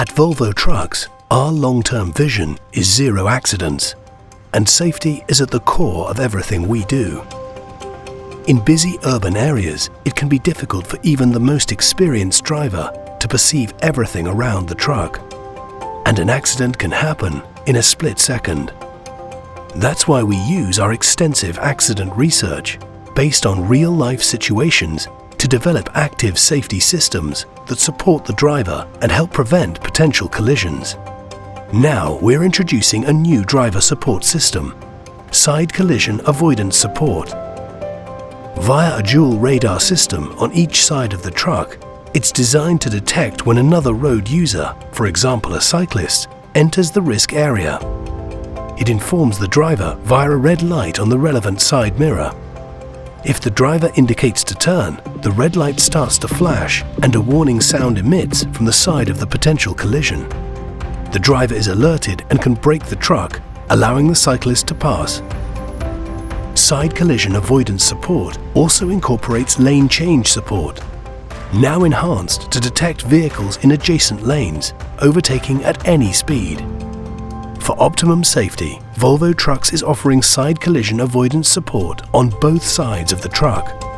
At Volvo Trucks, our long-term vision is zero accidents, and safety is at the core of everything we do. In busy urban areas, it can be difficult for even the most experienced driver to perceive everything around the truck, and an accident can happen in a split second. That's why we use our extensive accident research based on real-life situations to develop active safety systems that support the driver and help prevent potential collisions. Now we're introducing a new driver support system, Side Collision Avoidance Support. Via a dual radar system on each side of the truck, it's designed to detect when another road user, for example a cyclist, enters the risk area. It informs the driver via a red light on the relevant side mirror. If the driver indicates to turn, the red light starts to flash and a warning sound emits from the side of the potential collision. The driver is alerted and can brake the truck, allowing the cyclist to pass. Side Collision Avoidance Support also incorporates lane change support, now enhanced to detect vehicles in adjacent lanes, overtaking at any speed. For optimum safety, Volvo Trucks is offering Side Collision Avoidance Support on both sides of the truck.